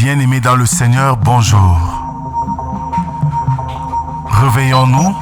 Bien-aimés dans le Seigneur, bonjour. Réveillons-nous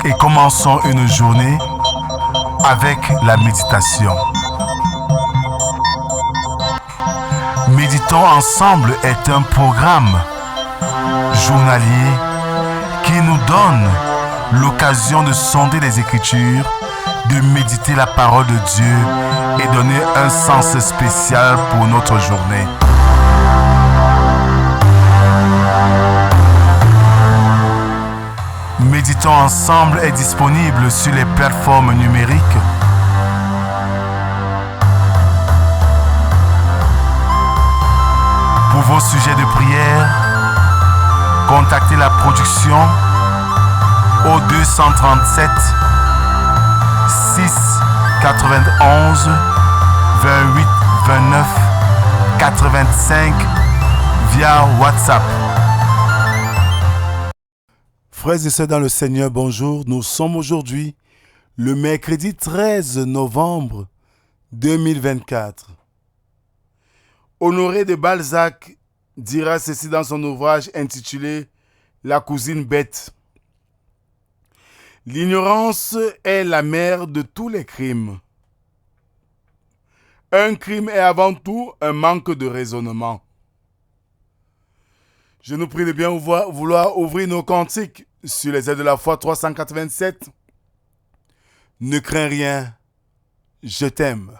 et commençons une journée avec la méditation. Méditons ensemble est un programme journalier qui nous donne l'occasion de sonder les Écritures, de méditer la parole de Dieu et donner un sens spécial pour notre journée. Méditons ensemble est disponible sur les plateformes numériques. Pour vos sujets de prière, contactez la production au 237 6 91 28 29 85 via WhatsApp. Frères et sœurs dans le Seigneur, bonjour. Nous sommes aujourd'hui le mercredi 13 novembre 2024. Honoré de Balzac dira ceci dans son ouvrage intitulé « La cousine bête ». L'ignorance est la mère de tous les crimes. Un crime est avant tout un manque de raisonnement. Je nous prie de bien vouloir ouvrir nos cantiques sur les ailes de la foi 387. Ne crains rien, je t'aime.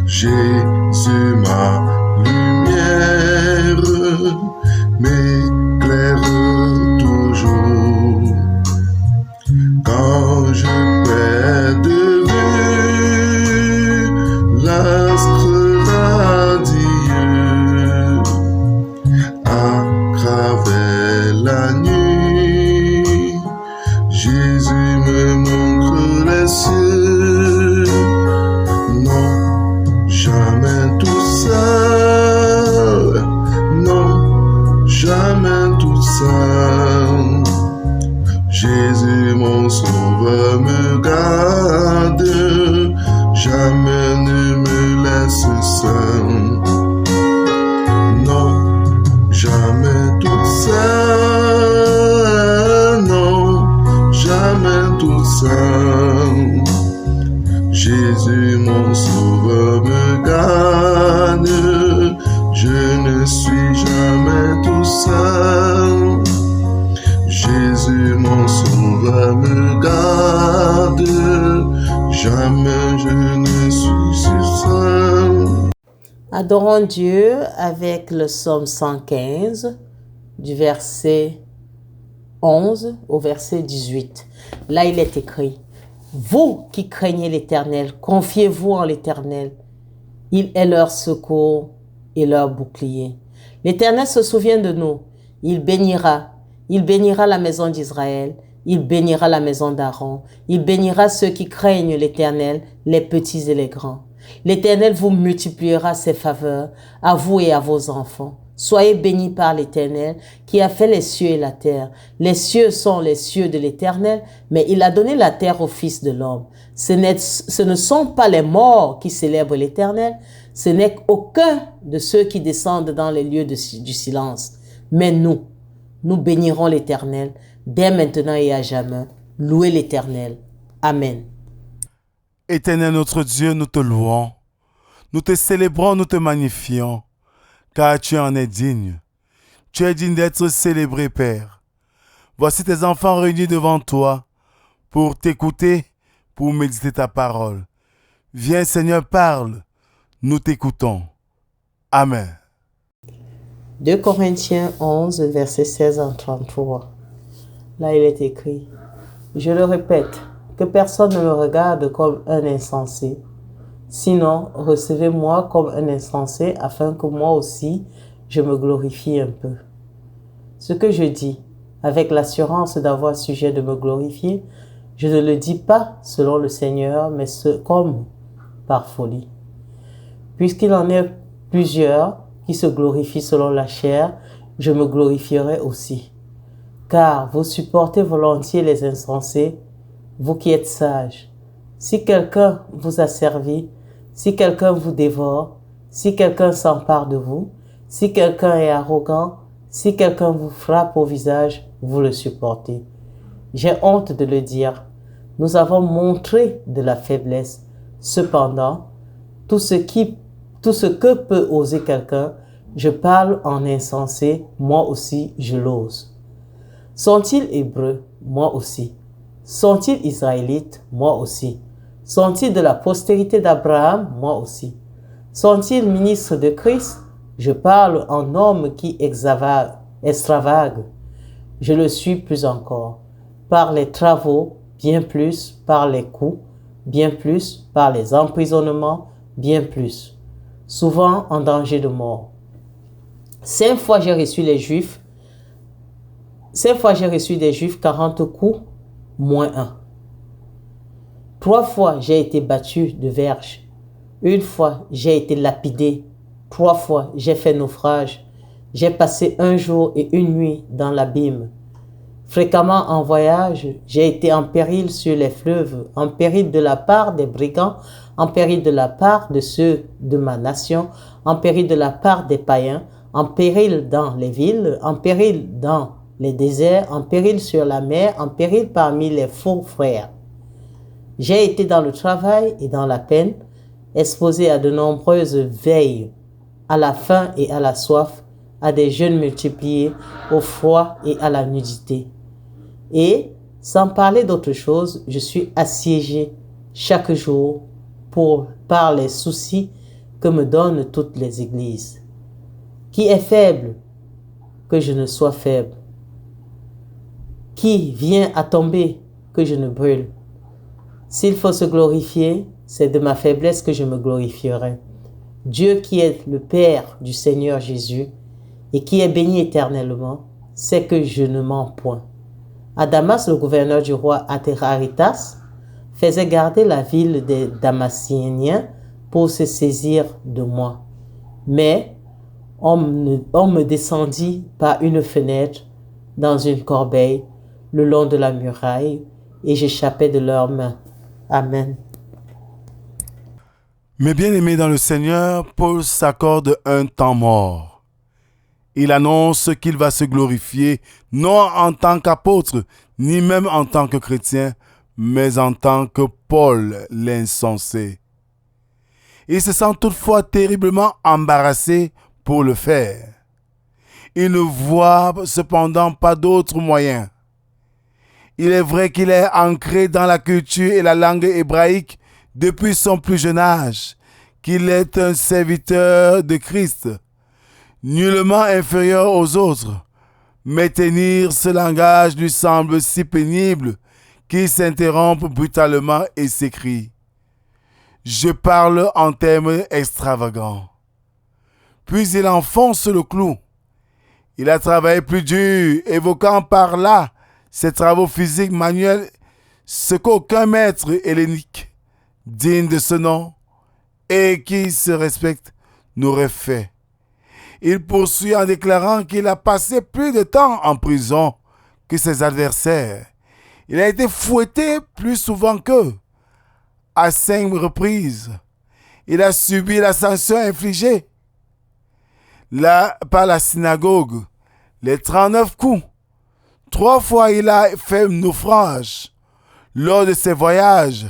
Jésus, ma lumière, m'éclaire toujours. Quand je perds de vue l'astre radieux, à travers la nuit, Jésus me montre les cieux. Jamais tout seul, non, jamais tout seul. Jésus mon sauveur me garde, jamais ne me laisse seul. Non, jamais tout seul, non, jamais tout seul. Jésus mon sauveur me garde, je ne suis jamais tout seul. Jésus mon sauveur me garde, jamais je ne suis seul. Adorons Dieu avec le psaume 115, du verset 11 au verset 18. Là, il est écrit: vous qui craignez l'Éternel, confiez-vous en l'Éternel. Il est leur secours et leur bouclier. L'Éternel se souvient de nous. Il bénira la maison d'Israël. Il bénira la maison d'Aaron. Il bénira ceux qui craignent l'Éternel, les petits et les grands. L'Éternel vous multipliera ses faveurs, à vous et à vos enfants. Soyez bénis par l'Éternel qui a fait les cieux et la terre. Les cieux sont les cieux de l'Éternel, mais il a donné la terre au Fils de l'homme. Ce ne sont pas les morts qui célèbrent l'Éternel, ce n'est aucun de ceux qui descendent dans les lieux du silence. Mais nous bénirons l'Éternel dès maintenant et à jamais. Louez l'Éternel. Amen. Éternel notre Dieu, nous te louons, nous te célébrons, nous te magnifions, car tu en es digne. Tu es digne d'être célébré, Père. Voici tes enfants réunis devant toi pour t'écouter, pour méditer ta parole. Viens, Seigneur, parle. Nous t'écoutons. Amen. 2 Corinthiens 11, verset 16 à 33. Là, il est écrit: je le répète, que personne ne me regarde comme un insensé. Sinon, recevez-moi comme un insensé, afin que moi aussi, je me glorifie un peu. Ce que je dis, avec l'assurance d'avoir sujet de me glorifier, Je ne le dis pas selon le Seigneur, mais comme par folie. Puisqu'il en est plusieurs qui se glorifient selon la chair, je me glorifierai aussi. Car vous supportez volontiers les insensés, vous qui êtes sages. Si quelqu'un vous a servi, si quelqu'un vous dévore, si quelqu'un s'empare de vous, si quelqu'un est arrogant, si quelqu'un vous frappe au visage, vous le supportez. J'ai honte de le dire. Nous avons montré de la faiblesse. Cependant, tout ce que peut oser quelqu'un, je parle en insensé, moi aussi je l'ose. Sont-ils hébreux? Moi aussi. Sont-ils israélites? Moi aussi. Sont-ils de la postérité d'Abraham? Moi aussi. Sont-ils ministres de Christ? Je parle en homme qui extravague. Je le suis plus encore. Par les travaux, bien plus, par les coups, bien plus, par les emprisonnements, bien plus. Souvent en danger de mort. 5 fois j'ai reçu des Juifs, 40 coups, moins 1. 3 fois j'ai été battu de verge. 1 fois j'ai été lapidé. 3 fois j'ai fait naufrage. J'ai passé 1 jour et 1 nuit dans l'abîme. Fréquemment en voyage, j'ai été en péril sur les fleuves, en péril de la part des brigands, en péril de la part de ceux de ma nation, en péril de la part des païens, en péril dans les villes, en péril dans les déserts, en péril sur la mer, en péril parmi les faux frères. J'ai été dans le travail et dans la peine, exposé à de nombreuses veilles, à la faim et à la soif, à des jeûnes multipliés, au froid et à la nudité. Et, sans parler d'autre chose, je suis assiégé chaque jour par les soucis que me donnent toutes les églises. Qui est faible, que je ne sois faible? Qui vient à tomber, que je ne brûle? S'il faut se glorifier, c'est de ma faiblesse que je me glorifierai. Dieu qui est le Père du Seigneur Jésus et qui est béni éternellement, sait que je ne mens point. À Damas, le gouverneur du roi Ateraritas faisait garder la ville des Damascéniens pour se saisir de moi. Mais on me descendit par une fenêtre dans une corbeille le long de la muraille et j'échappais de leurs mains. Amen. Mes bien-aimés dans le Seigneur, Paul s'accorde un temps mort. Il annonce qu'il va se glorifier, non en tant qu'apôtre, ni même en tant que chrétien, mais en tant que Paul l'insensé. Il se sent toutefois terriblement embarrassé pour le faire. Il ne voit cependant pas d'autre moyen. Il est vrai qu'il est ancré dans la culture et la langue hébraïque depuis son plus jeune âge, qu'il est un serviteur de Christ, nullement inférieur aux autres, mais tenir ce langage lui semble si pénible qu'il s'interrompt brutalement et s'écrie « Je parle en termes extravagants ». Puis il enfonce le clou. Il a travaillé plus dur, évoquant par là ses travaux physiques manuels, ce qu'aucun maître hellénique digne de ce nom et qui se respecte n'aurait fait. Il poursuit en déclarant qu'il a passé plus de temps en prison que ses adversaires. Il a été fouetté plus souvent qu'eux, à 5 reprises. Il a subi la sanction infligée par la synagogue, les 39 coups. 3 fois il a fait naufrage lors de ses voyages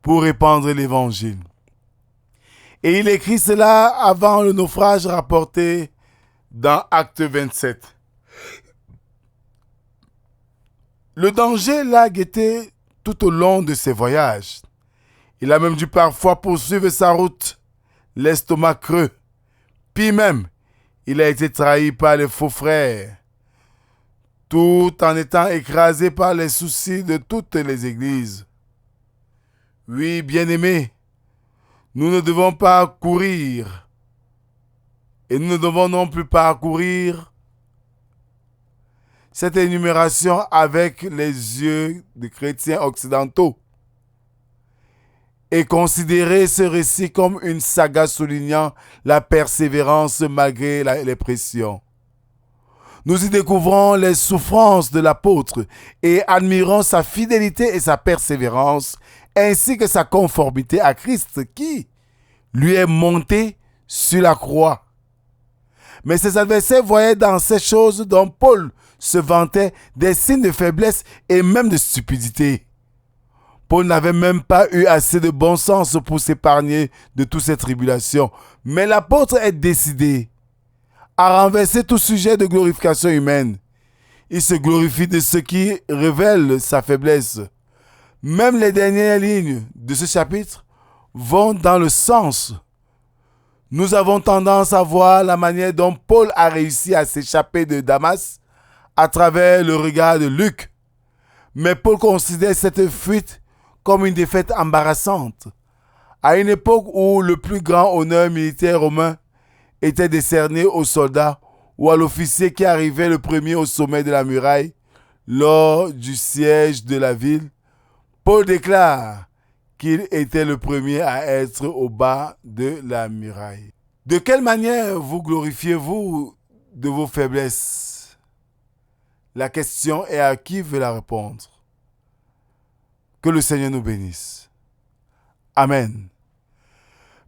pour répandre l'évangile. Et il écrit cela avant le naufrage rapporté dans Acte 27. Le danger l'a guetté tout au long de ses voyages. Il a même dû parfois poursuivre sa route, l'estomac creux. Puis même, il a été trahi par les faux frères, tout en étant écrasé par les soucis de toutes les églises. Oui, bien-aimés, nous ne devons pas courir et nous ne devons non plus parcourir cette énumération avec les yeux des chrétiens occidentaux et considérer ce récit comme une saga soulignant la persévérance malgré les pressions. Nous y découvrons les souffrances de l'apôtre et admirons sa fidélité et sa persévérance, ainsi que sa conformité à Christ qui lui est monté sur la croix. Mais ses adversaires voyaient dans ces choses dont Paul se vantait des signes de faiblesse et même de stupidité. Paul n'avait même pas eu assez de bon sens pour s'épargner de toutes ces tribulations. Mais l'apôtre est décidé à renverser tout sujet de glorification humaine. Il se glorifie de ce qui révèle sa faiblesse. Même les dernières lignes de ce chapitre vont dans le sens. Nous avons tendance à voir la manière dont Paul a réussi à s'échapper de Damas à travers le regard de Luc. Mais Paul considère cette fuite comme une défaite embarrassante. À une époque où le plus grand honneur militaire romain était décerné aux soldats ou à l'officier qui arrivait le premier au sommet de la muraille lors du siège de la ville, Paul déclare qu'il était le premier à être au bas de la muraille. De quelle manière vous glorifiez-vous de vos faiblesses? La question est à qui veut la répondre. Que le Seigneur nous bénisse. Amen.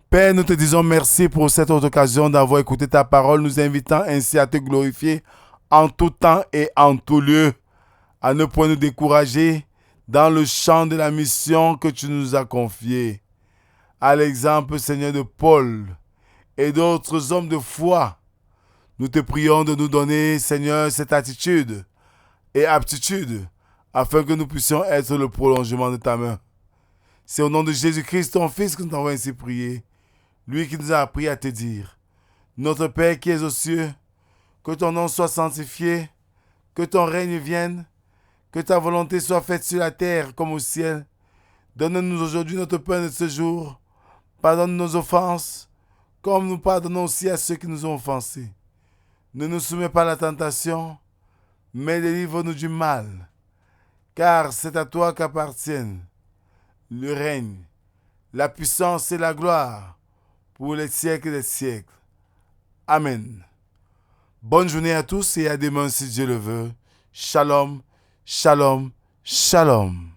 Père, nous te disons merci pour cette autre occasion d'avoir écouté ta parole, nous invitant ainsi à te glorifier en tout temps et en tout lieu, à ne point nous décourager dans le champ de la mission que tu nous as confiée. À l'exemple, Seigneur, de Paul et d'autres hommes de foi, nous te prions de nous donner, Seigneur, cette attitude et aptitude afin que nous puissions être le prolongement de ta main. C'est au nom de Jésus-Christ, ton Fils, que nous t'avons ainsi prié. Lui qui nous a appris à te dire: Notre Père qui es aux cieux, que ton nom soit sanctifié, que ton règne vienne, que ta volonté soit faite sur la terre comme au ciel. Donne-nous aujourd'hui notre pain de ce jour. Pardonne nos offenses, comme nous pardonnons aussi à ceux qui nous ont offensés. Ne nous soumets pas à la tentation, mais délivre-nous du mal. Car c'est à toi qu'appartiennent le règne, la puissance et la gloire pour les siècles des siècles. Amen. Bonne journée à tous et à demain si Dieu le veut. Shalom, shalom, shalom.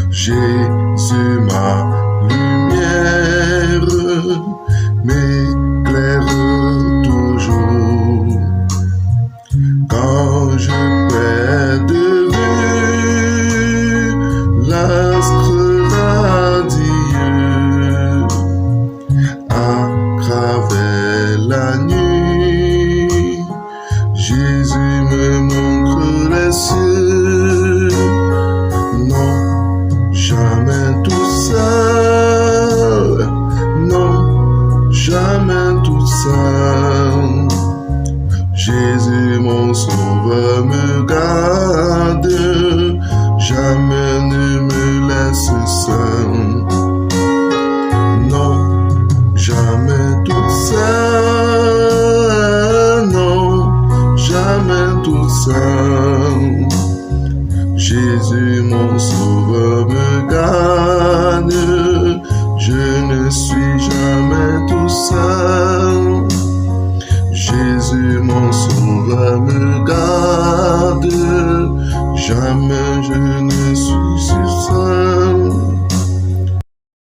Jésus, ma lumière, m'éclaire toujours. Quand je perds de vue l'astre radieux, à travers la nuit, Jésus me montre les cieux. Non, jamais tout seul, non, jamais tout seul. Jésus mon sauveur me garde, jamais ne me laisse seul. Non, jamais tout seul, non, jamais tout seul. Jésus mon sauveur me garde, je ne suis jamais tout seul. Jésus mon sauveur me garde, jamais je